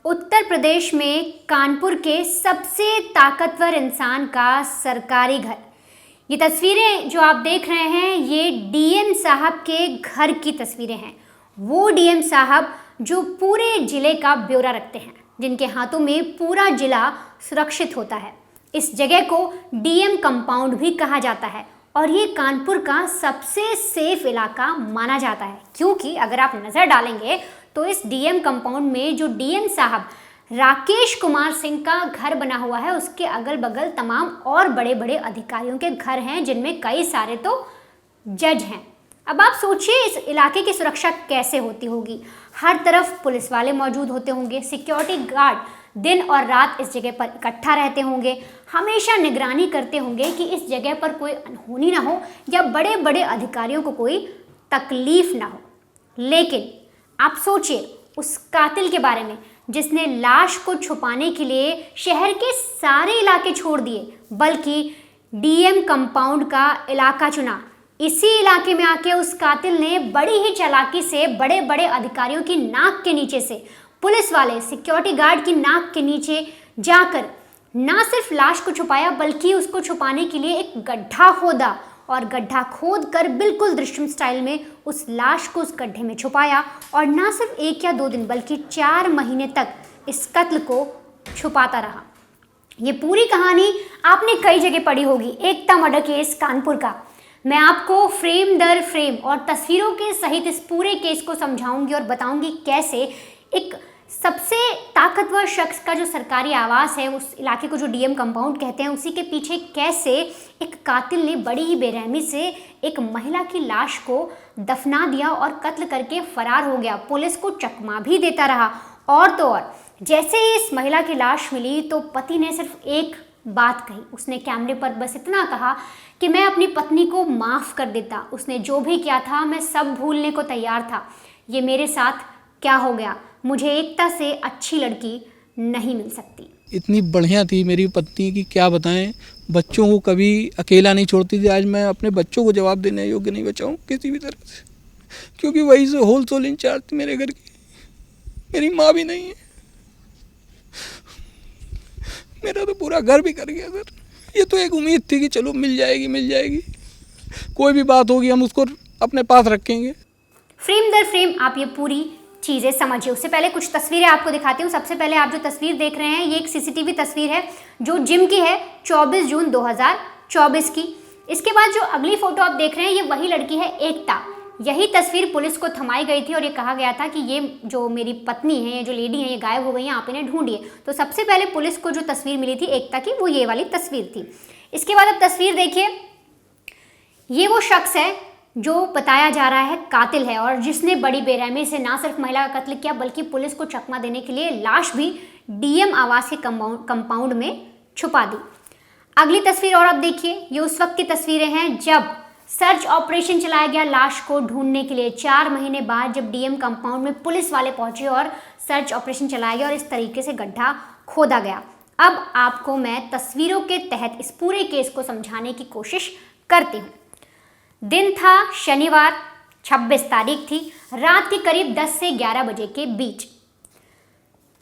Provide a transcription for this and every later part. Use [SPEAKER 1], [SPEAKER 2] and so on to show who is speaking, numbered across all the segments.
[SPEAKER 1] उत्तर प्रदेश में कानपुर के सबसे ताकतवर इंसान का सरकारी घर। ये तस्वीरें जो आप देख रहे हैं ये डीएम साहब के घर की तस्वीरें हैं। वो डीएम साहब जो पूरे जिले का ब्यौरा रखते हैं, जिनके हाथों में पूरा जिला सुरक्षित होता है। इस जगह को डीएम कंपाउंड भी कहा जाता है और ये कानपुर का सबसे सेफ इलाका माना जाता है, क्योंकि अगर आप नज़र डालेंगे तो इस डीएम कंपाउंड में जो डीएम साहब राकेश कुमार सिंह का घर बना हुआ है, उसके अगल बगल तमाम और बड़े बड़े अधिकारियों के घर हैं, जिनमें कई सारे तो जज हैं। अब आप सोचिए इस इलाके की सुरक्षा कैसे होती होगी। हर तरफ पुलिस वाले मौजूद होते होंगे, सिक्योरिटी गार्ड दिन और रात इस जगह पर इकट्ठा रहते होंगे, हमेशा निगरानी करते होंगे कि इस जगह पर कोई अनहोनी ना हो या बड़े बड़े अधिकारियों को कोई तकलीफ ना हो। लेकिन आप सोचिए उस कातिल के बारे में जिसने लाश को छुपाने के लिए शहर के सारे इलाके छोड़ दिए, बल्कि डीएम कंपाउंड का इलाका चुना। इसी इलाके में आके उस कातिल ने बड़ी ही चालाकी से बड़े बड़े अधिकारियों की नाक के नीचे से, पुलिस वाले सिक्योरिटी गार्ड की नाक के नीचे जाकर ना सिर्फ लाश को छुपाया, बल्कि उसको छुपाने के लिए एक गड्ढा खोदा और गड्ढा खोद कर बिल्कुल दृश्यम स्टाइल में उस लाश को उस गड्ढे में छुपाया। और ना सिर्फ 1 या 2 दिन बल्कि 4 महीने तक इस कत्ल को छुपाता रहा। ये पूरी कहानी आपने कई जगह पढ़ी होगी, एकता मर्डर केस कानपुर का। मैं आपको फ्रेम दर फ्रेम और तस्वीरों के सहित इस पूरे केस को समझाऊंगी और बताऊंगी कैसे एक सबसे ताकतवर शख्स का जो सरकारी आवास है, उस इलाके को जो डीएम कंपाउंड कहते हैं, उसी के पीछे कैसे एक कातिल ने बड़ी ही बेरहमी से एक महिला की लाश को दफना दिया और कत्ल करके फरार हो गया। पुलिस को चकमा भी देता रहा। और तो और जैसे ही इस महिला की लाश मिली तो पति ने सिर्फ एक बात कही। उसने कैमरे पर बस इतना कहा कि मैं अपनी पत्नी को माफ़ कर देता, उसने जो भी किया था मैं सब भूलने को तैयार था। ये मेरे साथ क्या हो गया, मुझे एकता से अच्छी लड़की नहीं मिल सकती।
[SPEAKER 2] इतनी बढ़िया थी मेरी पत्नी की, क्या बताएं। बच्चों को कभी अकेला नहीं छोड़ती थी। आज मैं अपने बच्चों को जवाब देने योग्य नहीं बचाऊं किसी भी तरह से, क्योंकि वही से होल सोल इंचार्ज थी मेरे घर की। मेरी माँ भी नहीं है। मेरा तो पूरा घर भी कर गया सर। ये तो एक उम्मीद थी कि चलो मिल जाएगी, कोई भी बात होगी हम उसको अपने पास रखेंगे।
[SPEAKER 1] फ्रेम दर फ्रेम आप ये पूरी चीज़ें समझिए। उससे पहले कुछ तस्वीरें आपको दिखाती हूँ। सबसे पहले आप जो तस्वीर देख रहे हैं ये एक सीसीटीवी तस्वीर है जो जिम की है, 24 जून 2024 की। इसके बाद जो अगली फोटो आप देख रहे हैं ये वही लड़की है एकता। यही तस्वीर पुलिस को थमाई गई थी और ये कहा गया था कि ये जो मेरी पत्नी है, ये जो लेडी है, ये गायब हो गई है, आप इन्हें ढूंढिए। तो सबसे पहले पुलिस को जो तस्वीर मिली थी एकता की, वो ये वाली तस्वीर थी। इसके बाद अब तस्वीर देखिए, ये वो शख्स है जो बताया जा रहा है कातिल है और जिसने बड़ी बेरहमी से ना सिर्फ महिला का कत्ल किया बल्कि पुलिस को चकमा देने के लिए लाश भी डीएम आवास के कंपाउंड में छुपा दी। अगली तस्वीर और आप देखिए, ये उस वक्त की तस्वीरें हैं जब सर्च ऑपरेशन चलाया गया लाश को ढूंढने के लिए। 4 महीने बाद जब डीएम कंपाउंड में पुलिस वाले पहुंचे और सर्च ऑपरेशन चलाया गया और इस तरीके से गड्ढा खोदा गया। अब आपको मैं तस्वीरों के तहत इस पूरे केस को समझाने की कोशिश करती हूँ। दिन था शनिवार, 26 तारीख थी, रात के करीब 10 से 11 बजे के बीच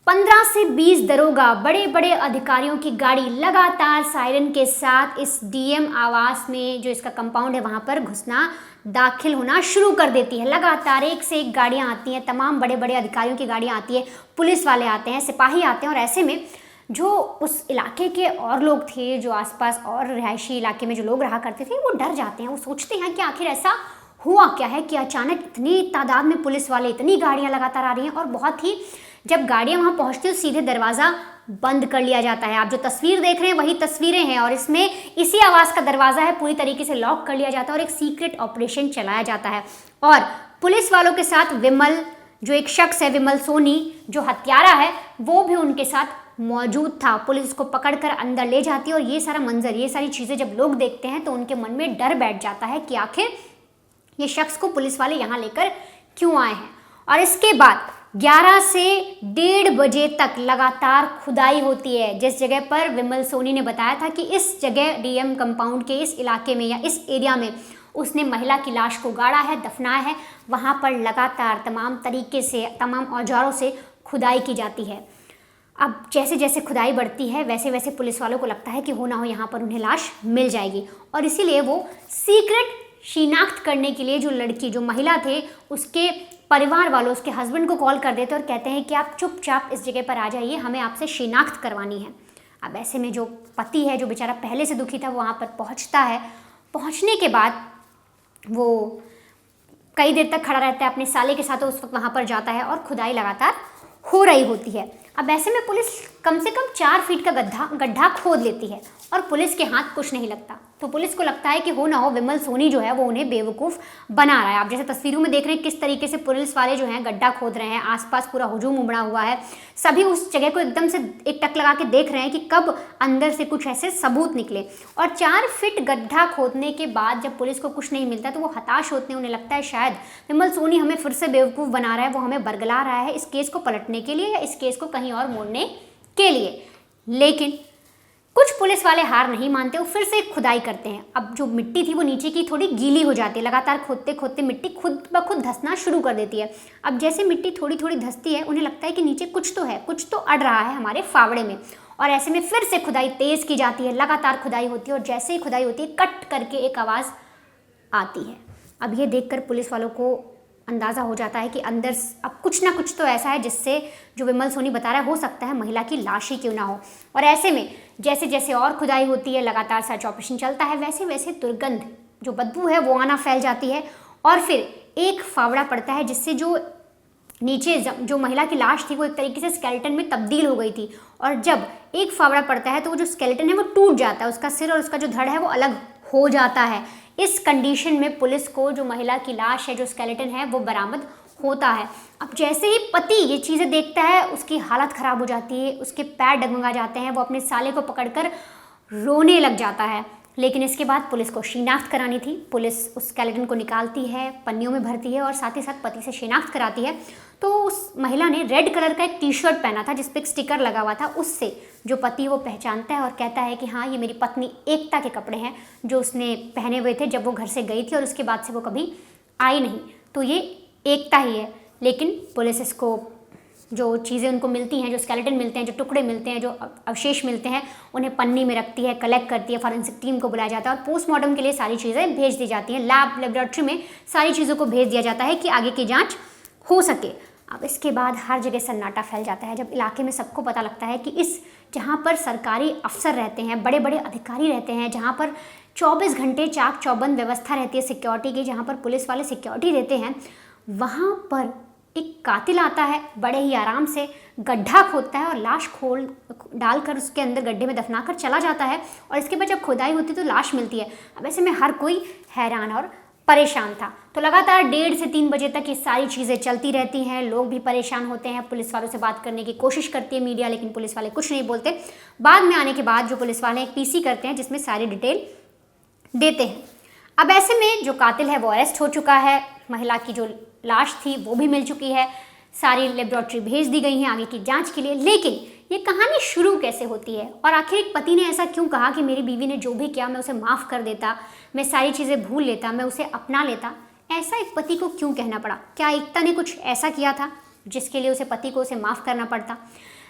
[SPEAKER 1] 15 से 20 दरोगा, बड़े बड़े अधिकारियों की गाड़ी लगातार सायरन के साथ इस डीएम आवास में जो इसका कंपाउंड है वहाँ पर घुसना, दाखिल होना शुरू कर देती है। लगातार एक से एक गाड़ियाँ आती हैं, तमाम बड़े बड़े अधिकारियों की गाड़ियाँ आती है, पुलिस वाले आते हैं, सिपाही आते हैं। और ऐसे में जो उस इलाके के और लोग थे, जो आसपास और रिहायशी इलाके में जो लोग रहा करते थे, वो डर जाते हैं। वो सोचते हैं कि आखिर ऐसा हुआ क्या है कि अचानक इतनी तादाद में पुलिस वाले, इतनी गाड़ियां लगातार आ रही हैं। और बहुत ही जब गाड़ियां वहां पहुंचती हैं तो सीधे दरवाज़ा बंद कर लिया जाता है। आप जो तस्वीर देख रहे हैं वही तस्वीरें हैं और इसमें इसी आवास का दरवाज़ा है, पूरी तरीके से लॉक कर लिया जाता है और एक सीक्रेट ऑपरेशन चलाया जाता है। और पुलिस वालों के साथ विमल, जो एक शख्स है विमल सोनी, जो हत्यारा है, वो भी उनके साथ मौजूद था। पुलिस उसको पकड़कर अंदर ले जाती है और ये सारा मंजर, ये सारी चीज़ें जब लोग देखते हैं तो उनके मन में डर बैठ जाता है कि आखिर ये शख्स को पुलिस वाले यहाँ लेकर क्यों आए हैं। और इसके बाद 11 से 1:30 बजे तक लगातार खुदाई होती है, जिस जगह पर विमल सोनी ने बताया था कि इस जगह डीएम कंपाउंड के इस इलाके में या इस एरिया में उसने महिला की लाश को गाड़ा है, दफनाया है। वहाँ पर लगातार तमाम तरीके से, तमाम औजारों से खुदाई की जाती है। अब जैसे जैसे खुदाई बढ़ती है वैसे वैसे पुलिस वालों को लगता है कि हो ना हो यहाँ पर उन्हें लाश मिल जाएगी, और इसीलिए वो सीक्रेट शिनाख्त करने के लिए जो लड़की, जो महिला थे, उसके परिवार वालों, उसके हस्बैंड को कॉल कर देते और कहते हैं कि आप चुपचाप इस जगह पर आ जाइए, हमें आपसे शिनाख्त करवानी है। अब ऐसे में जो पति है, जो बेचारा पहले से दुखी था, वो वहाँ पर पहुँचता है। पहुँचने के बाद वो कई देर तक खड़ा रहता है अपने साले के साथ, उस वक्त वहाँ पर जाता है और खुदाई लगातार हो रही होती है। अब ऐसे में पुलिस कम से कम 4 फीट का गड्ढा खोद लेती है और पुलिस के हाथ कुछ नहीं लगता। तो पुलिस को लगता है कि हो ना हो विमल सोनी जो है वो उन्हें बेवकूफ़ बना रहा है। आप जैसे तस्वीरों में देख रहे हैं किस तरीके से पुलिस वाले जो हैं गड्ढा खोद रहे हैं, आसपास पूरा हुजूम उमड़ा हुआ है, सभी उस जगह को एकदम से एक टक लगा के देख रहे हैं कि कब अंदर से कुछ ऐसे सबूत निकले। और 4 फीट गड्ढा खोदने के बाद जब पुलिस को कुछ नहीं मिलता तो वो हताश होते हैं। उन्हें लगता है शायद विमल सोनी हमें फिर से बेवकूफ़ बना रहा है, वो हमें बरगला रहा है इस केस को पलटने के लिए या इस केस को कहीं और मोड़ने के लिए। लेकिन कुछ पुलिस वाले हार नहीं मानते, वो फिर से खुदाई करते हैं। अब जो मिट्टी थी वो नीचे की थोड़ी गीली हो जाती है, लगातार खोदते खोदते मिट्टी खुद ब खुद धंसना शुरू कर देती है। अब जैसे मिट्टी थोड़ी थोड़ी धंसती है, उन्हें लगता है कि नीचे कुछ तो है, कुछ तो अड़ रहा है हमारे फावड़े में, और ऐसे में फिर से खुदाई तेज़ की जाती है, लगातार खुदाई होती है, और जैसे ही खुदाई होती है कट करके एक आवाज़ आती है। अब ये देखकर पुलिस वालों को अंदाज़ा हो जाता है कि अंदर अब कुछ ना कुछ तो ऐसा है जिससे जो विमल सोनी बता रहा है हो सकता है महिला की लाश ही क्यों ना हो। और ऐसे में जैसे जैसे और खुदाई होती है, लगातार सर्च ऑपरेशन चलता है, वैसे वैसे दुर्गंध, जो बदबू है वो आना फैल जाती है, और फिर एक फावड़ा पड़ता है जिससे जो नीचे जो महिला की लाश थी वो एक तरीके से स्केलेटन में तब्दील हो गई थी। और जब एक फावड़ा पड़ता है तो वो जो स्केलेटन है वो टूट जाता है, उसका सिर और उसका जो धड़ है वो अलग हो जाता है। इस कंडीशन में पुलिस को जो महिला की लाश है, जो स्केलेटन है, वो बरामद होता है। अब जैसे ही पति ये चीज़ें देखता है उसकी हालत ख़राब हो जाती है, उसके पैर डगमगा जाते हैं, वो अपने साले को पकड़कर रोने लग जाता है। लेकिन इसके बाद पुलिस को शिनाख्त करानी थी। पुलिस उस स्केलेटन को निकालती है, पन्नियों में भरती है और साथ ही साथ पति से शिनाख्त कराती है। तो उस महिला ने रेड कलर का एक टी-शर्ट पहना था जिस पे एक स्टिकर लगा हुआ था, उससे जो पति वो पहचानता है और कहता है कि हाँ ये मेरी पत्नी एकता के कपड़े हैं जो उसने पहने हुए थे जब वो घर से गई थी और उसके बाद से वो कभी आई नहीं, तो ये एकता ही है। लेकिन पुलिस इसको जो चीज़ें उनको मिलती हैं, जो स्केलेटन मिलते हैं, जो टुकड़े मिलते हैं, जो अवशेष मिलते हैं, उन्हें पन्नी में रखती है, कलेक्ट करती है, फॉरेंसिक टीम को बुलाया जाता है और पोस्टमार्टम के लिए सारी चीज़ें भेज दी जाती हैं। लेबोरेटरी में सारी चीज़ों को भेज दिया जाता है कि आगे की जांच हो सके। अब इसके बाद हर जगह सन्नाटा फैल जाता है जब इलाके में सबको पता लगता है कि इस जहाँ पर सरकारी अफसर रहते हैं, बड़े बड़े अधिकारी रहते हैं, जहाँ पर 24 घंटे चाक चौबंद व्यवस्था रहती है सिक्योरिटी की, जहाँ पर पुलिस वाले सिक्योरिटी देते हैं, वहाँ पर एक कातिल आता है, बड़े ही आराम से गड्ढा खोदता है और लाश खोल डालकर उसके अंदर गड्ढे में दफनाकर चला जाता है। और इसके बाद जब खुदाई होती है तो लाश मिलती है। अब ऐसे में हर कोई हैरान और परेशान था। तो लगातार 1:30 से 3 बजे तक ये सारी चीज़ें चलती रहती हैं। लोग भी परेशान होते हैं, पुलिस वालों से बात करने की कोशिश करती है मीडिया, लेकिन पुलिस वाले कुछ नहीं बोलते। बाद में आने के बाद जो पुलिस वाले एक पीसी करते हैं जिसमें सारी डिटेल देते हैं। अब ऐसे में जो कातिल है वो अरेस्ट हो चुका है, महिला की जो लाश थी वो भी मिल चुकी है, सारी लेबोरेटरी भेज दी गई हैं आगे की जांच के लिए। लेकिन ये कहानी शुरू कैसे होती है और आखिर एक पति ने ऐसा क्यों कहा कि मेरी बीवी ने जो भी किया मैं उसे माफ़ कर देता, मैं सारी चीज़ें भूल लेता, मैं उसे अपना लेता, ऐसा एक पति को क्यों कहना पड़ा? क्या एकता ने कुछ ऐसा किया था जिसके लिए उसे पति को उसे माफ़ करना पड़ता?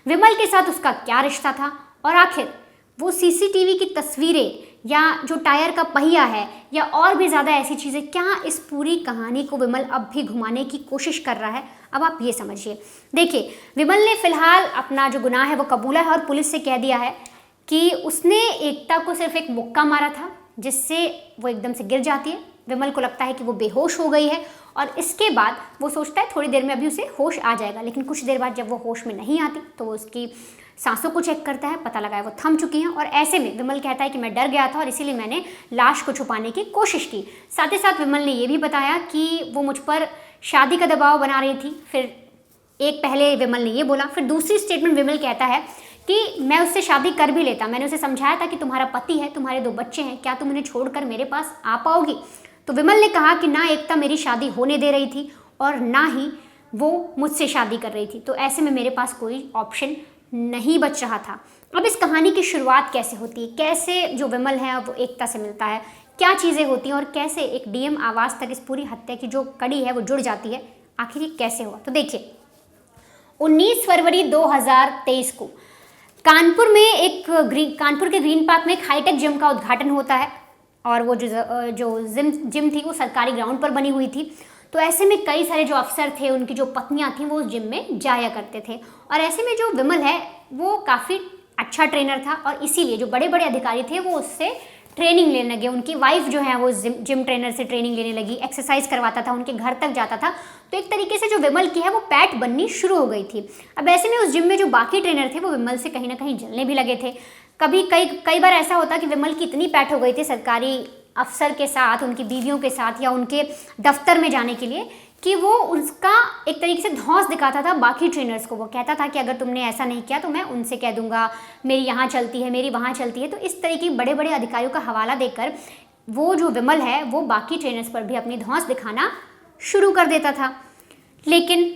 [SPEAKER 1] विमल के साथ उसका क्या रिश्ता था? और आखिर वो सीसीटीवी की तस्वीरें या जो टायर का पहिया है या और भी ज़्यादा ऐसी चीज़ें, क्या इस पूरी कहानी को विमल अब भी घुमाने की कोशिश कर रहा है? अब आप ये समझिए। देखिए, विमल ने फ़िलहाल अपना जो गुनाह है वो कबूला है और पुलिस से कह दिया है कि उसने एकता को सिर्फ एक मुक्का मारा था जिससे वो एकदम से गिर जाती है। विमल को लगता है कि वो बेहोश हो गई है और इसके बाद वो सोचता है थोड़ी देर में अभी उसे होश आ जाएगा, लेकिन कुछ देर बाद जब वो होश में नहीं आती तो वो उसकी सांसों को चेक करता है, पता लगा है वो थम चुकी हैं। और ऐसे में विमल कहता है कि मैं डर गया था और इसीलिए मैंने लाश को छुपाने की कोशिश की। साथ ही साथ विमल ने ये भी बताया कि वो मुझ पर शादी का दबाव बना रही थी। फिर एक पहले विमल ने ये बोला, फिर दूसरी स्टेटमेंट विमल कहता है कि मैं उससे शादी कर भी लेता, मैंने उसे समझाया था कि तुम्हारा पति है, तुम्हारे 2 बच्चे हैं, क्या तुम उन्हें छोड़कर मेरे पास आ पाओगी? तो विमल ने कहा कि ना एकता मेरी शादी होने दे रही थी और ना ही वो मुझसे शादी कर रही थी, तो ऐसे में मेरे पास कोई ऑप्शन नहीं बच रहा था। अब इस कहानी की शुरुआत कैसे होती है, कैसे जो विमल है वो एकता से मिलता है, क्या चीज़ें होती हैं और कैसे एक डीएम आवास तक इस पूरी हत्या की जो कड़ी है वो जुड़ जाती है, आखिर ये कैसे हुआ? तो देखिए, 19 फरवरी 2023 को कानपुर में कानपुर के ग्रीन पार्क में एक हाईटेक जिम का उद्घाटन होता है और वो जो जिम थी वो सरकारी ग्राउंड पर बनी हुई थी। तो ऐसे में कई सारे जो अफसर थे, उनकी जो पत्नियां थीं, वो उस जिम में जाया करते थे। और ऐसे में जो विमल है वो काफ़ी अच्छा ट्रेनर था और इसीलिए जो बड़े बड़े अधिकारी थे वो उससे ट्रेनिंग लेने लगे। उनकी वाइफ जो है वो जिम ट्रेनर से ट्रेनिंग लेने लगी, एक्सरसाइज करवाता था, उनके घर तक जाता था। तो एक तरीके से जो विमल की है वो पैठ बननी शुरू हो गई थी। अब ऐसे में उस जिम में जो बाकी ट्रेनर थे वो विमल से कहीं ना कहीं जलने भी लगे थे। कई बार ऐसा होता कि विमल की इतनी पैठ हो गई थी सरकारी अफसर के साथ, उनकी बीवियों के साथ या उनके दफ्तर में जाने के लिए, कि वो उसका एक तरीके से धौंस दिखाता था बाकी ट्रेनर्स को। वो कहता था कि अगर तुमने ऐसा नहीं किया तो मैं उनसे कह दूंगा, मेरी यहाँ चलती है, मेरी वहाँ चलती है। तो इस तरह के बड़े बड़े अधिकारियों का हवाला देकर वो जो विमल है वो बाकी ट्रेनर्स पर भी अपनी धौंस दिखाना शुरू कर देता था। लेकिन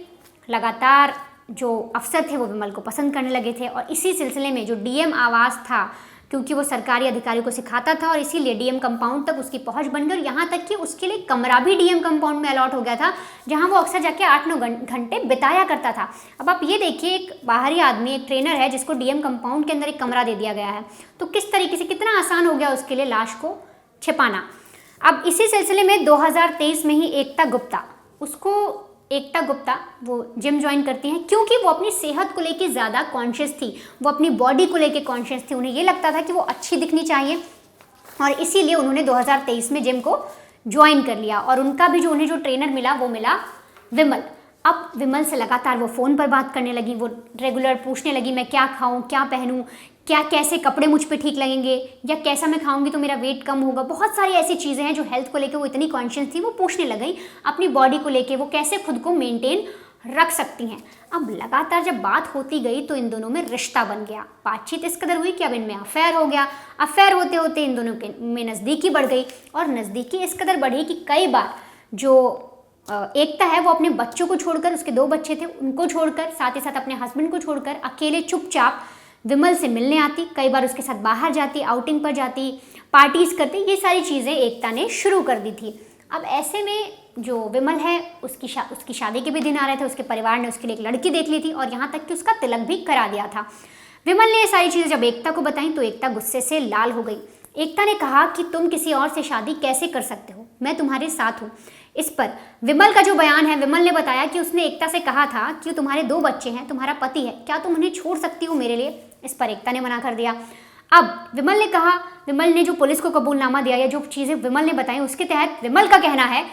[SPEAKER 1] लगातार जो अफसर थे वो विमल को पसंद करने लगे थे और इसी सिलसिले में जो डीएम आवास था, क्योंकि वो सरकारी अधिकारियों को सिखाता था और इसीलिए डीएम कंपाउंड तक उसकी पहुंच बन गई और यहाँ तक कि उसके लिए कमरा भी डीएम कंपाउंड में अलॉट हो गया था, जहाँ वो अक्सर जाके 8-9 घंटे बिताया करता था। अब आप ये देखिए, एक बाहरी आदमी, एक ट्रेनर है जिसको डीएम कंपाउंड के अंदर एक कमरा दे दिया गया है, तो किस तरीके से, कितना आसान हो गया उसके लिए लाश को छिपाना। अब इसी सिलसिले में 2023 में ही एकता गुप्ता वो जिम ज्वाइन करती हैं, क्योंकि वो अपनी सेहत को लेके ज़्यादा कॉन्शियस थी, वो अपनी बॉडी को लेके कॉन्शियस थी। उन्हें ये लगता था कि वो अच्छी दिखनी चाहिए और इसीलिए उन्होंने 2023 में जिम को ज्वाइन कर लिया। और उनका भी उन्हें जो ट्रेनर मिला वो मिला विमल। अब विमल से लगातार वो फ़ोन पर बात करने लगी, वो रेगुलर पूछने लगी मैं क्या खाऊं, क्या पहनूं, कैसे कपड़े मुझ पे ठीक लगेंगे, या कैसा मैं खाऊंगी तो मेरा वेट कम होगा। बहुत सारी ऐसी चीज़ें हैं जो हेल्थ को लेके वो इतनी कॉन्शियस थी, वो पूछने लग गई अपनी बॉडी को लेके, वो कैसे खुद को मेंटेन रख सकती हैं। अब लगातार जब बात होती गई तो इन दोनों में रिश्ता बन गया। बातचीत इस कदर हुई कि अब इनमें अफेयर हो गया। अफेयर होते होते इन दोनों के में नज़दीकी बढ़ गई और नज़दीकी इस कदर बढ़ी कि कई बार जो एकता है वो अपने बच्चों को छोड़कर, उसके 2 बच्चे थे, उनको छोड़कर, साथ ही साथ अपने हस्बैंड को छोड़कर अकेले चुपचाप विमल से मिलने आती, कई बार उसके साथ बाहर जाती, आउटिंग पर जाती, पार्टीज करती। ये सारी चीज़ें एकता ने शुरू कर दी थी। अब ऐसे में जो विमल है उसकी शादी के भी दिन आ रहे थे, उसके परिवार ने उसके लिए एक लड़की देख ली थी और यहाँ तक कि उसका तिलक भी करा दिया था। विमल ने ये सारी चीज़ें जब एकता को बताई तो एकता गुस्से से लाल हो गई। एकता ने कहा कि तुम किसी और से शादी कैसे कर सकते हो, मैं तुम्हारे साथ हूँ। इस पर विमल का जो बयान है, विमल ने बताया कि उसने एकता से कहा था कि तुम्हारे 2 बच्चे हैं, तुम्हारा पति है, क्या तुम उन्हें छोड़ सकती हो मेरे लिए। इस पर एकता ने मना कर दिया। अब विमल ने जो पुलिस को कबूलनामा दिया या जो चीज़ें विमल ने बताई उसके तहत विमल का कहना है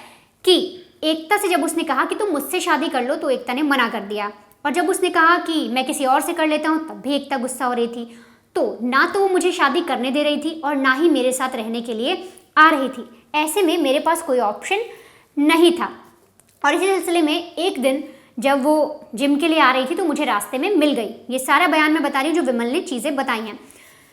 [SPEAKER 1] कि एकता से जब उसने कहा कि तुम मुझसे शादी कर लो तो एकता ने मना कर दिया, और जब उसने कहा कि मैं किसी और से कर लेता हूँ तब भी एकता गुस्सा हो रही थी। तो ना तो वो मुझे शादी करने दे रही थी और ना ही मेरे साथ रहने के लिए आ रही थी। ऐसे में मेरे पास कोई ऑप्शन नहीं था। और इसी सिलसिले में एक दिन जब वो जिम के लिए आ रही थी तो मुझे रास्ते में मिल गई। ये सारा बयान मैं बता रही हूँ जो विमल ने चीज़ें बताई हैं।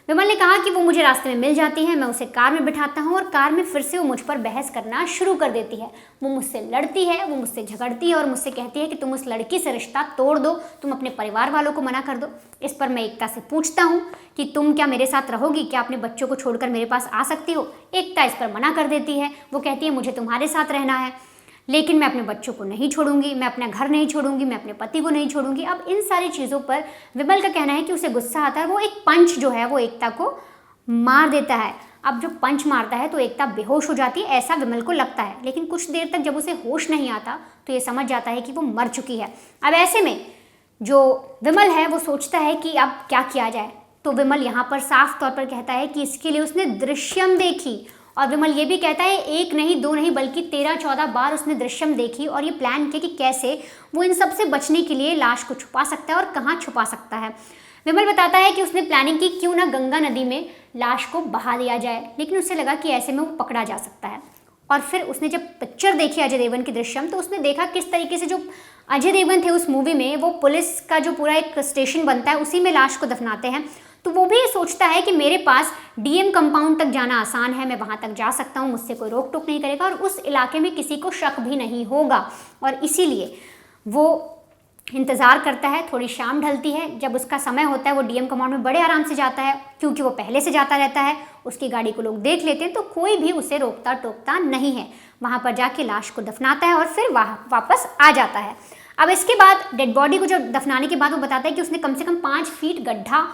[SPEAKER 1] विमल ने कहा कि वो मुझे रास्ते में मिल जाती है, मैं उसे कार में बिठाता हूँ और कार में फिर से वो मुझ पर बहस करना शुरू कर देती है। वो मुझसे लड़ती है, वो मुझसे झगड़ती है और मुझसे कहती है कि तुम उस लड़की से रिश्ता तोड़ दो, तुम अपने परिवार वालों को मना कर दो। इस पर मैं एकता से पूछता हूँ कि तुम क्या मेरे साथ रहोगी, क्या अपने बच्चों को छोड़कर मेरे पास आ सकती हो। एकता इस पर मना कर देती है। वो कहती है मुझे तुम्हारे साथ रहना है, लेकिन मैं अपने बच्चों को नहीं छोड़ूंगी, मैं अपना घर नहीं छोड़ूंगी, मैं अपने पति को नहीं छोड़ूंगी। अब इन सारी चीज़ों पर विमल का कहना है कि उसे गुस्सा आता है। वो एक पंच जो है वो एकता को मार देता है। अब जो पंच मारता है तो एकता बेहोश हो जाती है, ऐसा विमल को लगता है। लेकिन कुछ देर तक जब उसे होश नहीं आता तो ये समझ जाता है कि वो मर चुकी है। अब ऐसे में जो विमल है वो सोचता है कि अब क्या किया जाए। तो विमल यहाँ पर साफ तौर पर कहता है कि इसके लिए उसने दृश्यम देखी, और विमल ये भी कहता है 1 नहीं 2 नहीं बल्कि 13-14 बार उसने दृश्यम देखी और ये प्लान किया कि कैसे वो इन सब से बचने के लिए लाश को छुपा सकता है और कहाँ छुपा सकता है। विमल बताता है कि उसने प्लानिंग की क्यों ना गंगा नदी में लाश को बहा दिया जाए, लेकिन उसे लगा कि ऐसे में वो पकड़ा जा सकता है। और फिर उसने जब पिक्चर देखी अजय देवगन की दृश्यम तो उसने देखा किस तरीके से जो अजय देवगन थे उस मूवी में, वो पुलिस का जो पूरा एक स्टेशन बनता है उसी में लाश को दफनाते हैं। तो वो भी ये सोचता है कि मेरे पास डीएम कंपाउंड तक जाना आसान है, मैं वहाँ तक जा सकता हूँ, मुझसे कोई रोक टोक नहीं करेगा और उस इलाके में किसी को शक भी नहीं होगा। और इसीलिए वो इंतज़ार करता है। थोड़ी शाम ढलती है, जब उसका समय होता है वो डीएम कंपाउंड में बड़े आराम से जाता है, क्योंकि वो पहले से जाता रहता है। उसकी गाड़ी को लोग देख लेते हैं तो कोई भी उसे रोकता टोकता नहीं है। वहाँ पर जाके लाश को दफनाता है और फिर वापस आ जाता है। अब इसके बाद डेड बॉडी को जब दफनाने के बाद वो बताता है कि उसने कम से कम 5 फीट गड्ढा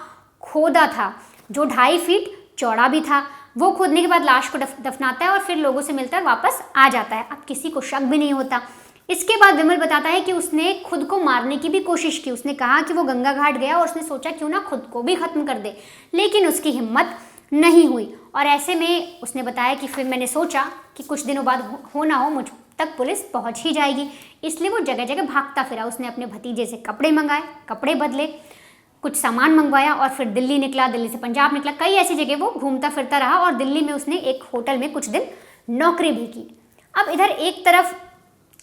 [SPEAKER 1] खोदा था जो 2.5 फीट चौड़ा भी था। वो खोदने के बाद लाश को दफनाता है और फिर लोगों से मिलकर वापस आ जाता है। अब किसी को शक भी नहीं होता। इसके बाद विमल बताता है कि उसने खुद को मारने की भी कोशिश की। उसने कहा कि वो गंगा घाट गया और उसने सोचा क्यों ना खुद को भी खत्म कर दे, लेकिन उसकी हिम्मत नहीं हुई। और ऐसे में उसने बताया कि फिर मैंने सोचा कि कुछ दिनों बाद हो ना हो मुझ तक पुलिस पहुंच ही जाएगी, इसलिए वो जगह जगह भागता फिरा। उसने अपने भतीजे से कपड़े मंगाए, कपड़े बदले, कुछ सामान मंगवाया और फिर दिल्ली निकला, दिल्ली से पंजाब निकला, कई ऐसी जगह वो घूमता फिरता रहा और दिल्ली में उसने एक होटल में कुछ दिन नौकरी भी की। अब इधर एक तरफ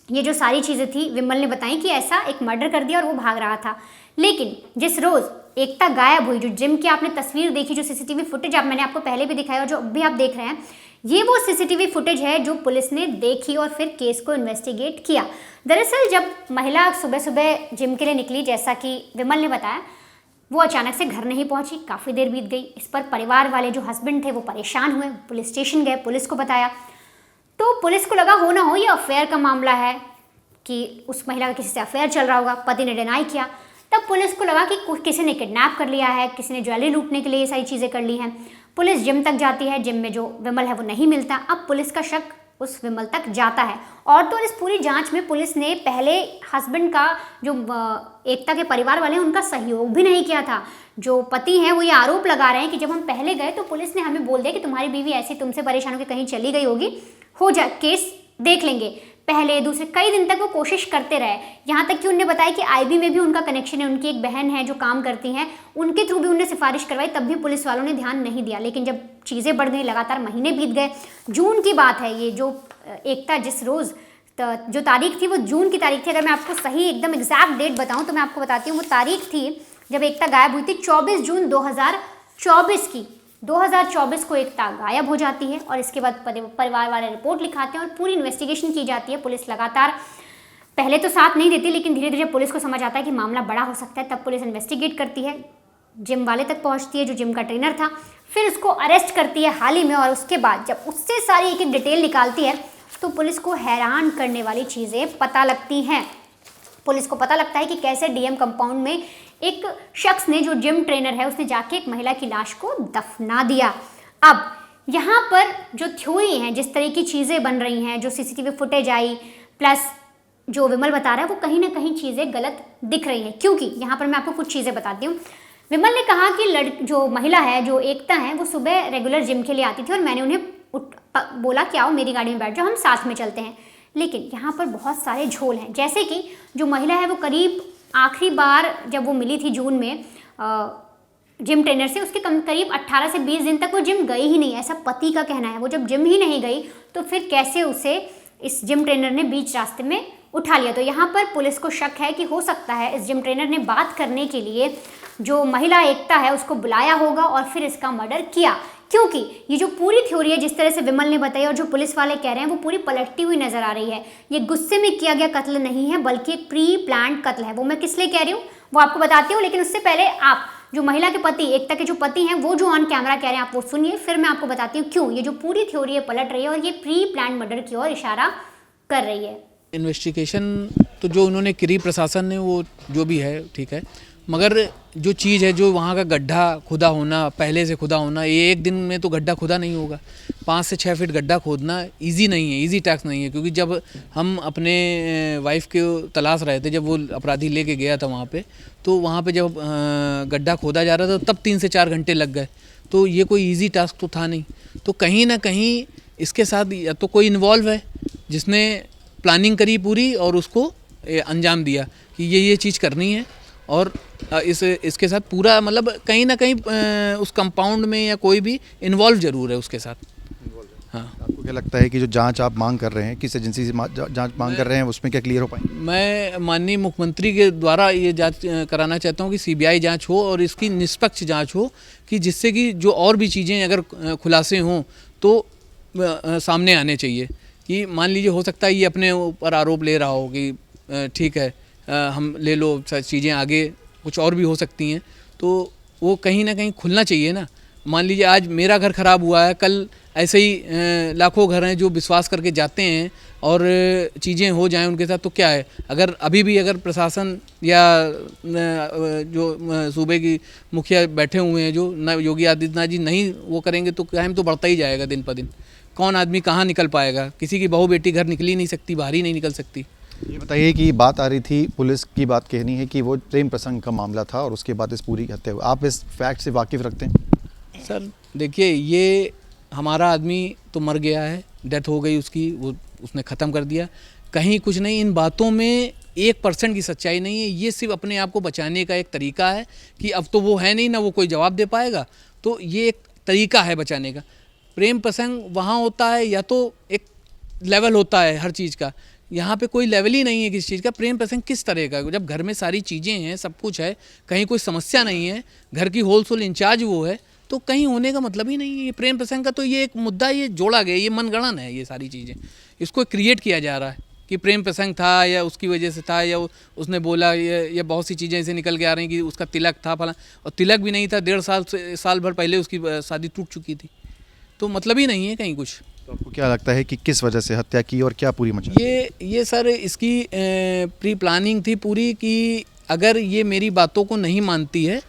[SPEAKER 1] ये जो सारी चीज़ें थी विमल ने बताई कि ऐसा एक मर्डर कर दिया और वो भाग रहा था, लेकिन जिस रोज़ एकता गायब हुई, जो जिम की आपने तस्वीर देखी, जो सीसीटीवी फुटेज मैंने आपको पहले भी दिखाया और जो अभी आप देख रहे हैं, ये वो सीसीटीवी फुटेज है जो पुलिस ने देखी और फिर केस को इन्वेस्टिगेट किया। दरअसल जब महिला सुबह सुबह जिम के लिए निकली, जैसा कि विमल ने बताया, वो अचानक से घर नहीं पहुंची, काफ़ी देर बीत गई। इस पर परिवार वाले जो हस्बैंड थे वो परेशान हुए, पुलिस स्टेशन गए, पुलिस को बताया। तो पुलिस को लगा हो ना हो ये अफेयर का मामला है, कि उस महिला का किसी से अफेयर चल रहा होगा। पति ने डिनाई किया। तब पुलिस को लगा कि किसी ने किडनैप कर लिया है, किसी ने ज्वेलरी लूटने के लिए ये सारी चीज़ें कर ली हैं। पुलिस जिम तक जाती है, जिम में जो विमल है वो नहीं मिलता। अब पुलिस का शक उस विमल तक जाता है। और तो इस पूरी जांच में पुलिस ने पहले हस्बैंड का, जो एकता के परिवार वाले हैं, उनका सहयोग भी नहीं किया था। जो पति हैं वो ये आरोप लगा रहे हैं कि जब हम पहले गए तो पुलिस ने हमें बोल दिया कि तुम्हारी बीवी ऐसी तुमसे परेशान होकर कहीं चली गई होगी, केस देख लेंगे। पहले दूसरे कई दिन तक वो कोशिश करते रहे, यहाँ तक कि उन्होंने बताया कि आईबी में भी उनका कनेक्शन है, उनकी एक बहन है जो काम करती हैं, उनके थ्रू भी उन्होंने सिफारिश करवाई, तब भी पुलिस वालों ने ध्यान नहीं दिया। लेकिन जब चीज़ें बढ़ गई, लगातार महीने बीत गए, जून की बात है ये, जो एकता जिस रोज़ जो तारीख थी वो जून की तारीख थी। अगर मैं आपको सही एकदम एग्जैक्ट डेट बताऊँ तो मैं आपको बताती हूँ, वो तारीख थी जब एकता गायब हुई थी 24 जून 2024 की। 2024 को एकता गायब हो जाती है और इसके बाद परिवार वाले रिपोर्ट लिखाते हैं और पूरी इन्वेस्टिगेशन की जाती है। पुलिस लगातार पहले तो साथ नहीं देती, लेकिन धीरे धीरे पुलिस को समझ आता है कि मामला बड़ा हो सकता है। तब पुलिस इन्वेस्टिगेट करती है, जिम वाले तक पहुंचती है जो जिम का ट्रेनर था, फिर उसको अरेस्ट करती है हाल ही में। और उसके बाद जब उससे सारी एक एक डिटेल निकालती है तो पुलिस को हैरान करने वाली चीज़ें पता लगती हैं। पुलिस को पता लगता है कि कैसे डीएम कंपाउंड में एक शख्स ने, जो जिम ट्रेनर है, उसने जाके एक महिला की लाश को दफना दिया। अब यहाँ पर जो थ्योरी है, जिस तरह की चीज़ें बन रही हैं, जो सीसीटीवी फुटेज आई, प्लस जो विमल बता रहा है, वो कहीं ना कहीं चीज़ें गलत दिख रही हैं। क्योंकि यहाँ पर मैं आपको कुछ चीज़ें बताती हूँ। विमल ने कहा कि जो महिला है, जो एकता है, वो सुबह रेगुलर जिम के लिए आती थी और मैंने उन्हें बोला कि आओ मेरी गाड़ी में बैठ जाओ, हम साथ में चलते हैं। लेकिन यहाँ पर बहुत सारे झोल हैं, जैसे कि जो महिला है वो करीब आखिरी बार जब वो मिली थी जून में जिम ट्रेनर से, उसके करीब 18 से 20 दिन तक वो जिम गई ही नहीं, ऐसा पति का कहना है। वो जब जिम ही नहीं गई तो फिर कैसे उसे इस जिम ट्रेनर ने बीच रास्ते में उठा लिया। तो यहाँ पर पुलिस को शक है कि हो सकता है इस जिम ट्रेनर ने बात करने के लिए जो महिला एकता है उसको बुलाया होगा और फिर इसका मर्डर किया। क्योंकि ये जो पूरी थ्योरी है, जिस तरह से विमल ने बताई और जो पुलिस वाले कह रहे हैं, वो पूरी पलटती हुई नजर आ रही है। ये गुस्से में किया गया कत्ल नहीं है, बल्कि एक प्री प्लान्ड कत्ल है। वो मैं किस लिए कह रही हूँ वो आपको बताती हूँ, लेकिन उससे पहले आप जो महिला के पति, एकता के जो पति हैं, वो जो ऑन कैमरा कह रहे हैं आप वो सुनिए, फिर मैं आपको बताती हूँ क्यों ये जो पूरी थ्योरी है पलट रही है और ये प्री प्लान्ड मर्डर की ओर इशारा कर रही है।
[SPEAKER 2] इन्वेस्टिगेशन तो जो उन्होंने करी प्रशासन ने, वो जो भी है ठीक है, मगर जो चीज़ है, जो वहाँ का गड्ढा खुदा होना, पहले से खुदा होना, ये एक दिन में तो गड्ढा खुदा नहीं होगा। 5 से 6 फीट गड्ढा खोदना इजी नहीं है, इजी टास्क नहीं है। क्योंकि जब हम अपने वाइफ के तलाश रहे थे, जब वो अपराधी लेके गया था वहाँ पे, तो वहाँ पे जब गड्ढा खोदा जा रहा था तब 3 से 4 घंटे लग गए। तो ये कोई ईजी टास्क तो था नहीं। तो कहीं ना कहीं इसके साथ या तो कोई इन्वॉल्व है जिसने प्लानिंग करी पूरी और उसको अंजाम दिया कि ये चीज़ करनी है, और इसके साथ पूरा मतलब कहीं ना कहीं उस कंपाउंड में या कोई भी इन्वॉल्व जरूर है उसके साथ। हाँ,
[SPEAKER 3] आपको क्या लगता है कि जो जांच आप मांग कर रहे हैं, किस एजेंसी से जांच मांग कर रहे हैं, उसमें क्या क्लियर हो पाएंगे?
[SPEAKER 2] मैं माननीय मुख्यमंत्री के द्वारा ये जांच कराना चाहता हूँ कि सीबीआई जांच हो और इसकी निष्पक्ष जांच हो, कि जिससे कि जो और भी चीज़ें अगर खुलासे हों तो सामने आने चाहिए। कि मान लीजिए हो सकता है ये अपने ऊपर आरोप ले रहा हो कि ठीक है हम ले लो, चीज़ें आगे कुछ और भी हो सकती हैं, तो वो कहीं ना कहीं खुलना चाहिए ना। मान लीजिए आज मेरा घर ख़राब हुआ है, कल ऐसे ही लाखों घर हैं जो विश्वास करके जाते हैं और चीज़ें हो जाएं उनके साथ, तो क्या है। अगर अभी भी अगर प्रशासन या जो सूबे की मुखिया बैठे हुए हैं जो न योगी आदित्यनाथ जी नहीं वो करेंगे तो क्राइम तो बढ़ता ही जाएगा दिन पर दिन। कौन आदमी कहाँ निकल पाएगा, किसी की बहू बेटी घर निकल ही नहीं सकती, बाहर ही नहीं निकल सकती।
[SPEAKER 3] ये बताइए कि बात आ रही थी, पुलिस की बात कहनी है कि वो प्रेम प्रसंग का मामला था और उसके बाद इस पूरी हत्या हुई। आप इस फैक्ट से वाकिफ़ रखते हैं?
[SPEAKER 2] सर देखिए, ये हमारा आदमी तो मर गया है, डेथ हो गई उसकी, वो उसने ख़त्म कर दिया। कहीं कुछ नहीं, इन बातों में 1% की सच्चाई नहीं है। ये सिर्फ अपने आप को बचाने का एक तरीका है कि अब तो वो है नहीं, ना वो कोई जवाब दे पाएगा, तो ये एक तरीका है बचाने का। प्रेम प्रसंग वहाँ होता है या तो एक लेवल होता है हर चीज़ का, यहाँ पे कोई लेवल ही नहीं है किसी चीज़ का। प्रेम प्रसंग किस तरह का, जब घर में सारी चीज़ें हैं, सब कुछ है, कहीं कोई समस्या नहीं है, घर की होलसेल इंचार्ज वो है, तो कहीं होने का मतलब ही नहीं है। ये प्रेम प्रसंग का तो ये एक मुद्दा ये जोड़ा गया, ये मनगणन है, ये सारी चीज़ें इसको क्रिएट किया जा रहा है कि प्रेम प्रसंग था या उसकी वजह से था या उसने बोला, ये बहुत सी चीज़ें ऐसे निकल के आ रही कि उसका तिलक था फला, और तिलक भी नहीं था, 1.5 साल भर पहले उसकी शादी टूट चुकी थी, तो मतलब ही नहीं है कहीं कुछ।
[SPEAKER 3] तो आपको क्या लगता है कि किस वजह से हत्या की और क्या पूरी मचा?
[SPEAKER 2] ये सर इसकी प्री प्लानिंग थी पूरी कि अगर ये मेरी बातों को नहीं मानती है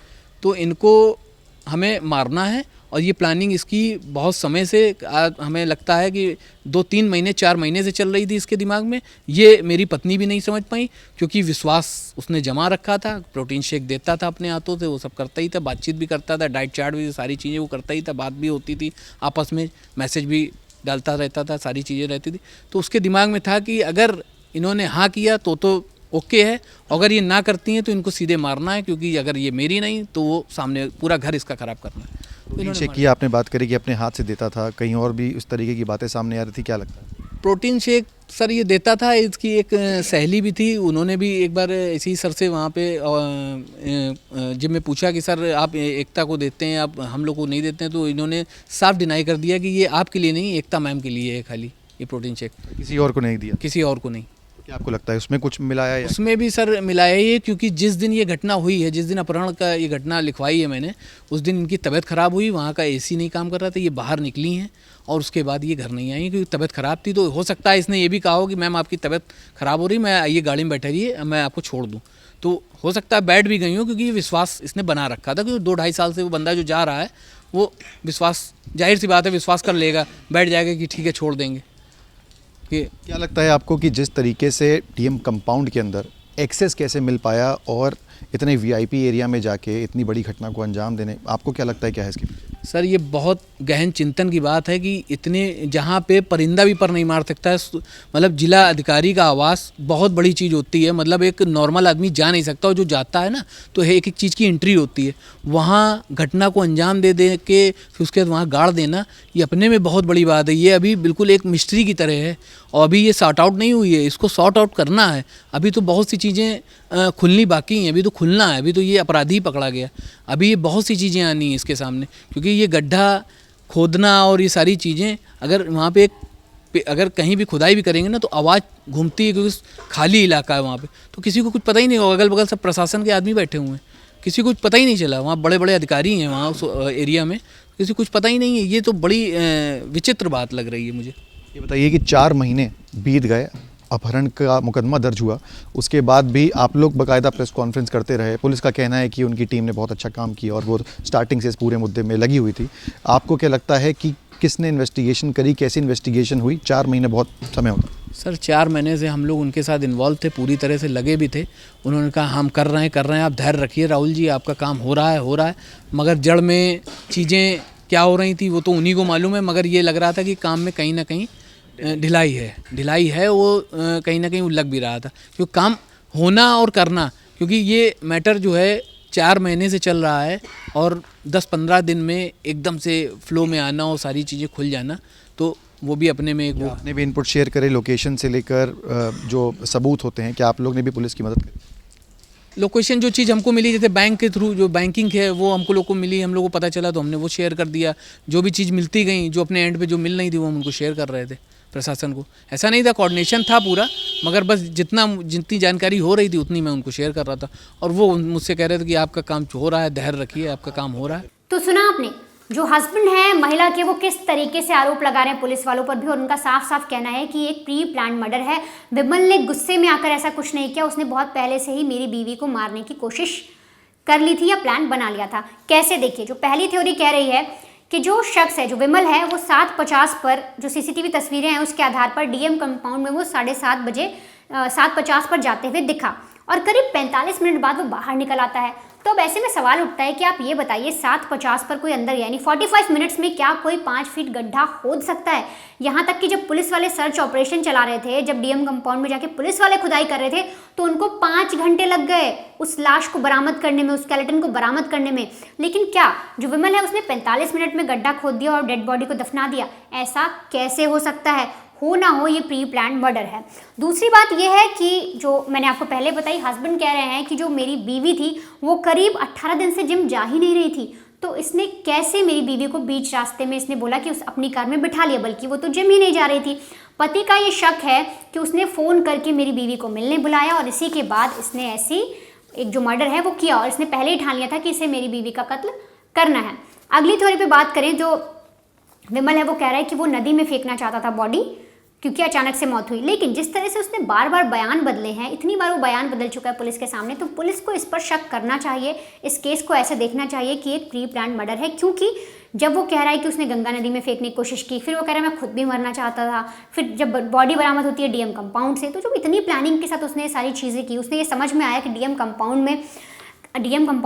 [SPEAKER 2] तो इनको हमें मारना है, और ये प्लानिंग इसकी बहुत समय से हमें लगता है कि 2-3 महीने 4 महीने से चल रही थी इसके दिमाग में। ये मेरी पत्नी भी नहीं समझ पाई क्योंकि विश्वास उसने जमा रखा था, प्रोटीन शेक देता था अपने हाथों से, वो सब करता ही था, बातचीत भी करता था, डाइट चार्ट भी, सारी चीज़ें वो करता ही था, बात भी होती थी आपस में, मैसेज भी डालता रहता था, सारी चीज़ें रहती थी। तो उसके दिमाग में था कि अगर इन्होंने हाँ किया तो ओके है, अगर ये ना करती हैं तो इनको सीधे मारना है, क्योंकि अगर ये मेरी नहीं तो वो सामने पूरा घर इसका ख़राब करना है। तो
[SPEAKER 3] प्रोटीन शेक की आपने बात करी कि अपने हाथ से देता था, कहीं और भी उस तरीके की बातें सामने आ रही थी, क्या लगता है?
[SPEAKER 2] प्रोटीन शेक सर ये देता था, इसकी एक सहेली भी थी, उन्होंने भी एक बार ऐसे ही सर से वहाँ पे जब मैं पूछा कि सर आप एकता को देते हैं, आप हम लोग को नहीं देते हैं, तो इन्होंने साफ डिनाई कर दिया कि ये आपके लिए नहीं, एकता मैम के लिए है खाली ये प्रोटीन शेक,
[SPEAKER 3] किसी और को नहीं दिया?
[SPEAKER 2] किसी और को नहीं।
[SPEAKER 3] तो क्या आपको लगता है उसमें कुछ मिलाया या?
[SPEAKER 2] उसमें भी सर मिलाया ही है, क्योंकि जिस दिन ये घटना हुई है, जिस दिन अपहरण का ये घटना लिखवाई है मैंने, उस दिन इनकी तबीयत ख़राब हुई, वहाँ का एसी नहीं काम कर रहा था, ये बाहर निकली हैं और उसके बाद ये घर नहीं आई क्योंकि तबीयत ख़राब थी। तो हो सकता है इसने ये भी कहा हो कि मैम आपकी तबीयत ख़राब हो रही, मैं ये गाड़ी में बैठे रहिए, मैं आपको छोड़ दूँ। तो हो सकता है बैठ भी गई हो, क्योंकि ये विश्वास इसने बना रखा था, क्योंकि 2-2.5 साल से वो बंदा जो जा रहा है वो विश्वास, जाहिर सी बात है विश्वास कर लेगा, बैठ जाएगा कि ठीक है छोड़ देंगे।
[SPEAKER 3] क्या लगता है आपको कि जिस तरीके से डीएम कंपाउंड के अंदर एक्सेस कैसे मिल पाया और इतने वीआईपी एरिया में जाके इतनी बड़ी घटना को अंजाम देने, आपको क्या लगता है क्या है इसकी?
[SPEAKER 2] सर ये बहुत गहन चिंतन की बात है कि इतने जहाँ पे परिंदा भी पर नहीं मार सकता है, मतलब जिला अधिकारी का आवास बहुत बड़ी चीज़ होती है, मतलब एक नॉर्मल आदमी जा नहीं सकता, और जो जाता है ना तो एक एक चीज़ की एंट्री होती है, वहाँ घटना को अंजाम दे के फिर उसके बाद वहाँ गाड़ देना, ये अपने में बहुत बड़ी बात है। ये अभी बिल्कुल एक मिस्ट्री की तरह है और अभी ये सॉर्ट आउट नहीं हुई है, इसको सॉर्ट आउट करना है। अभी तो बहुत सी चीज़ें खुलनी बाकी हैं, अभी तो खुलना है, अभी तो ये अपराधी पकड़ा गया, अभी ये बहुत सी चीज़ें आनी हैं इसके सामने, क्योंकि ये गड्ढा खोदना और ये सारी चीज़ें अगर वहाँ पे अगर कहीं भी खुदाई भी करेंगे ना तो आवाज़ घूमती है, क्योंकि खाली इलाका है वहाँ पे, तो किसी को कुछ पता ही नहीं होगा। अगल बगल सब प्रशासन के आदमी बैठे हुए हैं, किसी को कुछ पता ही नहीं चला, वहाँ बड़े बड़े अधिकारी हैं वहाँ उस एरिया में, किसी को कुछ पता ही नहीं है। ये तो बड़ी विचित्र बात लग रही है मुझे।
[SPEAKER 3] ये बताइए कि 4 महीने बीत गए, अपहरण का मुकदमा दर्ज हुआ, उसके बाद भी आप लोग बाकायदा प्रेस कॉन्फ्रेंस करते रहे। पुलिस का कहना है कि उनकी टीम ने बहुत अच्छा काम किया और वो स्टार्टिंग से इस पूरे मुद्दे में लगी हुई थी। आपको क्या लगता है कि किसने इन्वेस्टिगेशन करी, कैसी इन्वेस्टिगेशन हुई? 4 महीने बहुत समय होता।
[SPEAKER 2] सर 4 महीने से हम लोग उनके साथ इन्वॉल्व थे, पूरी तरह से लगे भी थे। उन्होंने कहा हम कर रहे हैं, आप धैर्य रखिए राहुल जी, आपका काम हो रहा है, मगर जड़ में चीज़ें क्या हो रही थी वो तो उन्हीं को मालूम है, मगर ये लग रहा था कि काम में कहीं ना कहीं ढिलाई है, वो कहीं ना कहीं वो लग भी रहा था, क्योंकि काम होना और करना, क्योंकि ये मैटर जो है 4 महीने से चल रहा है और 10-15 दिन में एकदम से फ्लो में आना और सारी चीज़ें खुल जाना, तो वो भी अपने में एक वो।
[SPEAKER 3] आपने भी इनपुट शेयर करे लोकेशन से लेकर जो सबूत होते हैं, क्या आप लोग ने भी पुलिस की मदद करी?
[SPEAKER 2] लोकेशन जो चीज़ हमको मिली, जैसे बैंक के थ्रू जो बैंकिंग है वो हमको लोग को मिली, हम लोग को पता चला तो हमने वो शेयर कर दिया। जो भी चीज़ मिलती गई, जो अपने एंड पे जो मिल नहीं थी वो हम उनको शेयर कर रहे थे प्रशासन को। ऐसा नहीं था, कोऑर्डिनेशन था पूरा, मगर बस जितनी जानकारी हो रही थी उतनी मैं उनको शेयर कर रहा था, और वो मुझसे कह रहे थे कि आपका काम हो रहा है, धैर्य रखिए, आपका काम हो रहा है।
[SPEAKER 1] तो सुना आपने, जो हस्बैंड है महिला के, वो किस तरीके से आरोप लगा रहे हैं पुलिस वालों पर भी, और उनका साफ साफ कहना है कि एक प्री प्लान मर्डर है। विमल ने गुस्से में आकर ऐसा कुछ नहीं किया, उसने बहुत पहले से ही मेरी बीवी को मारने की कोशिश कर ली थी या प्लान बना लिया था। कैसे? देखिए, जो पहली थ्योरी कह रही है कि जो शख्स है, जो विमल है, वो 7:50 पर जो सीसीटीवी तस्वीरें हैं उसके आधार पर डीएम कंपाउंड में वो 7:50 पर जाते हुए दिखा और करीब 45 मिनट बाद वो बाहर निकल आता है। तो अब ऐसे में सवाल उठता है कि आप ये बताइए 7:50 पर कोई अंदर, यानी 45 मिनट्स में क्या कोई 5 फीट गड्ढा खोद सकता है? यहाँ तक कि जब पुलिस वाले सर्च ऑपरेशन चला रहे थे, जब डीएम कंपाउंड में जाके पुलिस वाले खुदाई कर रहे थे, तो उनको 5 घंटे लग गए उस लाश को बरामद करने में, उस स्केलेटन को बरामद करने में। लेकिन क्या जो विमल है उसने 45 मिनट में गड्ढा खोद दिया और डेड बॉडी को दफना दिया? ऐसा कैसे हो सकता है? हो ना हो, ये प्री प्लान मर्डर है। दूसरी बात यह है कि जो मैंने आपको पहले बताई, हस्बैंड कह रहे हैं कि जो मेरी बीवी थी वो करीब 18 दिन से जिम जा ही नहीं रही थी, तो इसने कैसे मेरी बीवी को बीच रास्ते में इसने बोला कि उस अपनी कार में बिठा लिया, बल्कि वो तो जिम ही नहीं जा रही थी। पति का ये शक है कि उसने फ़ोन करके मेरी बीवी को मिलने बुलाया और इसी के बाद इसने ऐसी एक जो मर्डर है वो किया, और इसने पहले ही ठान लिया था कि इसे मेरी बीवी का कत्ल करना है। अगली थ्योरी पे बात करें, जो विमल है वो कह रहा है कि वो नदी में फेंकना चाहता था बॉडी, क्योंकि अचानक से मौत हुई। लेकिन जिस तरह से उसने बार बार बयान बदले हैं, इतनी बार वो बयान बदल चुका है पुलिस के सामने, तो पुलिस को इस पर शक करना चाहिए, इस केस को ऐसे देखना चाहिए कि एक प्री प्लान मर्डर है। क्योंकि जब वो कह रहा है कि उसने गंगा नदी में फेंकने की कोशिश की, फिर वो कह रहा है मैं खुद भी मरना चाहता था, फिर जब बॉडी बरामद होती है डीएम कंपाउंड से, तो जो इतनी प्लानिंग के साथ उसने ये सारी चीज़ें की, उसने ये समझ में आया कि डीएम कंपाउंड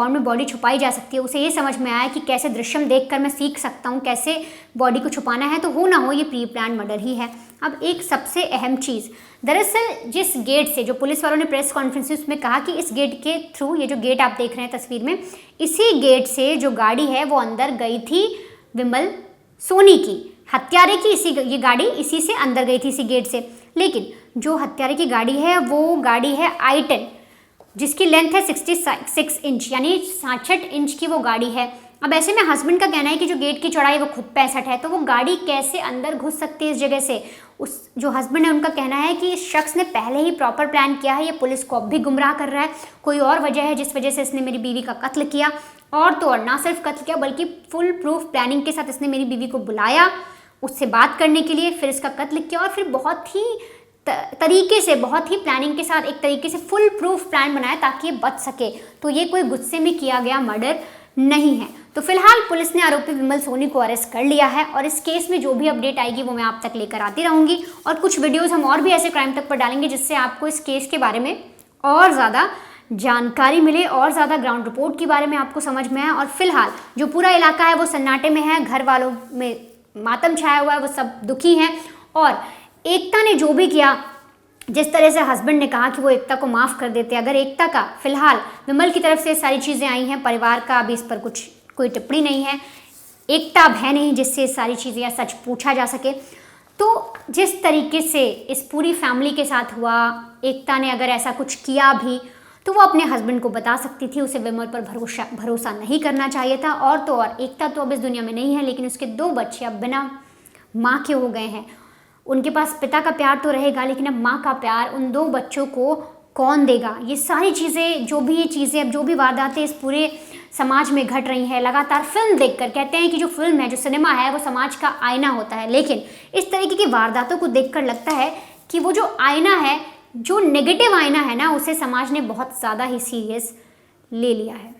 [SPEAKER 1] में बॉडी छुपाई जा सकती है, उसे ये समझ में आया कि कैसे दृश्यम देखकर मैं सीख सकता हूँ कैसे बॉडी को छुपाना है, तो हो ना हो ये प्री प्लान मर्डर ही है। अब एक सबसे अहम चीज़, दरअसल जिस गेट से, जो पुलिस वालों ने प्रेस कॉन्फ्रेंस में उसमें कहा कि इस गेट के थ्रू, ये जो गेट आप देख रहे हैं तस्वीर में, इसी गेट से जो गाड़ी है वो अंदर गई थी विमल सोनी की, हत्यारे की ये गाड़ी इसी से अंदर गई थी, इसी गेट से। लेकिन जो हत्यारे की गाड़ी है वो गाड़ी है i10, जिसकी लेंथ है 66 इंच, यानी 66 इंच की वो गाड़ी है। अब ऐसे में हस्बैंड का कहना है कि जो गेट की चौड़ाई वो खुद 65 है, तो वो गाड़ी कैसे अंदर घुस सकती है इस जगह से? उस जो हस्बैंड है उनका कहना है कि इस शख्स ने पहले ही प्रॉपर प्लान किया है, ये पुलिस को अब भी गुमराह कर रहा है, कोई और वजह है जिस वजह से इसने मेरी बीवी का कत्ल किया, और तो और ना सिर्फ कत्ल किया बल्कि फुल प्रूफ प्लानिंग के साथ इसने मेरी बीवी को बुलाया उससे बात करने के लिए, फिर इसका कत्ल किया और फिर बहुत ही तरीके से, बहुत ही प्लानिंग के साथ एक तरीके से फुल प्रूफ प्लान बनाया ताकि ये बच सके। तो ये कोई गुस्से में किया गया मर्डर नहीं है। तो फिलहाल पुलिस ने आरोपी विमल सोनी को अरेस्ट कर लिया है और इस केस में जो भी अपडेट आएगी वो मैं आप तक लेकर आती रहूँगी, और कुछ वीडियोज़ हम और भी ऐसे क्राइम तक पर डालेंगे जिससे आपको इस केस के बारे में और ज़्यादा जानकारी मिले और ज़्यादा ग्राउंड रिपोर्ट के बारे में आपको समझ में आए। और फिलहाल जो पूरा इलाका है वो सन्नाटे में है, घर वालों में मातम छाया हुआ है, वो सब दुखी हैं। और एकता ने जो भी किया, जिस तरह से हस्बैंड ने कहा कि वो एकता को माफ़ कर देते, अगर एकता का फिलहाल विमल की तरफ से सारी चीज़ें आई हैं, परिवार का अभी इस पर कोई टिप्पणी नहीं है, एकता अब है नहीं जिससे सारी चीज़ें या सच पूछा जा सके। तो जिस तरीके से इस पूरी फैमिली के साथ हुआ, एकता ने अगर ऐसा कुछ किया भी तो वो अपने हस्बैंड को बता सकती थी, उसे विमल पर भरोसा नहीं करना चाहिए था। और तो और एकता तो अब इस दुनिया में नहीं है, लेकिन उसके 2 बच्चे अब बिना माँ के हो गए हैं। उनके पास पिता का प्यार तो रहेगा, लेकिन अब माँ का प्यार उन 2 बच्चों को कौन देगा? ये सारी चीज़ें, जो भी ये चीज़ें, अब जो भी वारदातें इस पूरे समाज में घट रही हैं, लगातार फिल्म देखकर, कहते हैं कि जो फिल्म है, जो सिनेमा है, वो समाज का आईना होता है, लेकिन इस तरीके की वारदातों को देखकर लगता है कि वो जो आईना है, जो नेगेटिव आईना है ना, उसे समाज ने बहुत ज़्यादा ही सीरियस ले लिया है।